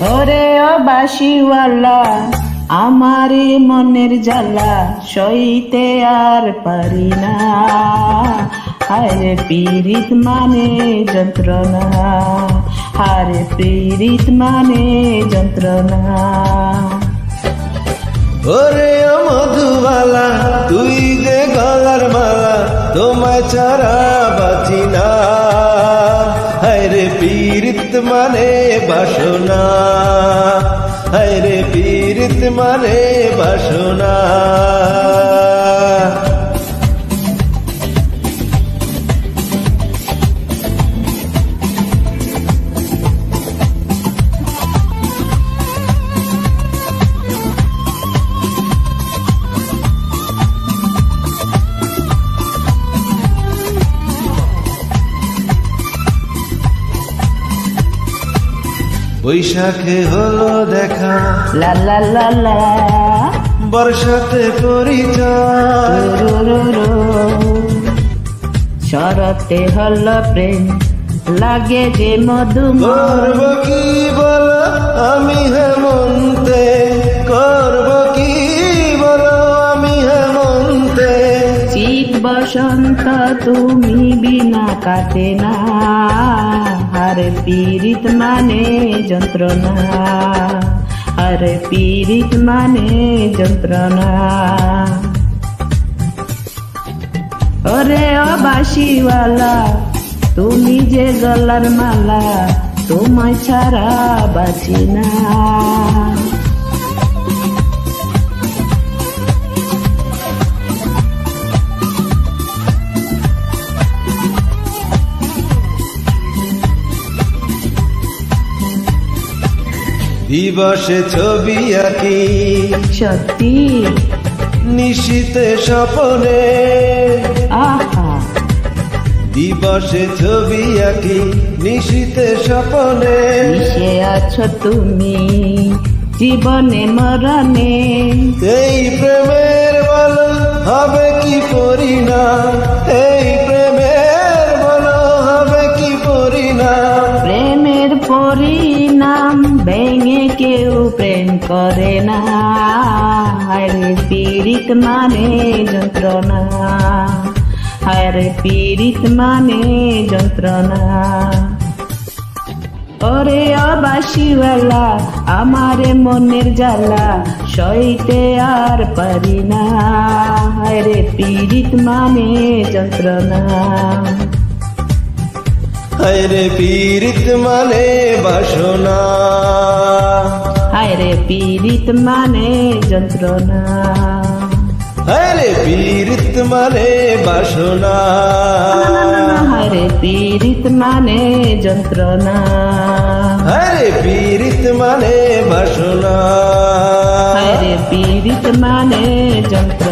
ওরে ও বাঁশিওয়ালা, আমারে মনের জ্বালা সইতে আর পারি না। হায়রে পীড়িত মানে যন্ত্রণা, হারে পীড়িত মানে যন্ত্রণা। ওরে ও মধুবালা, তুই যে গলার মালা, তোমায় ছাড়া বাঁচি না। হায়রে পীড়িত মানে বাসনা, হায়রে পীড়িত মানে বাসনা। বৈশাখে হলো দেখা, লা লা লা লা, বর্ষাতে পরিচয়, শরতে হল প্রেম লাগে যে মধুময়। করব কি বল আমি হেমন্তে, করব কি বল আমি হেমন্তে। শীত বসন্ত তুমি বিনা কাটে না, আরে পীড়িত মানে যন্ত্রণা, আরে পীড়িত মানে যন্ত্রণা। ওরে ও বাঁশিওয়ালা, তুমি যে গলার মালা, তোমায় ছাড়া বাঁচি না। দিবসে ছবি আঁকি সত্যি নিশীতে স্বপনে, আহা দিবসে ছবি আঁকি নিশীতে স্বপনে। মিশে আছো তুমি জীবনে মরণে, এই প্রেমের বল হবে কি পরিণাম, এই প্রেমের বল হবে কি পরিণাম। প্রেমের পরিণাম ভেঙে কেউ প্রেম করে না, আরে পীড়িত মানে যন্ত্রণা, আরে পীড়িত মানে যন্ত্রণা। ওরে ও বাঁশিওয়ালা, আমারে মনের জ্বালা সইতে আর পারি না, আরে পীড়িত মানে যন্ত্রণা। হায়রে পীড়িত মানে বাসনা, হায়রে পীড়িত মানে যন্ত্রণা, হায়রে পীড়িত মানে বাসনা। হায়রে পীড়িত মানে যন্ত্রণা, হায়রে পীড়িত মানে বাসনা, হায়রে পীড়িত মানে যন্ত্রণা।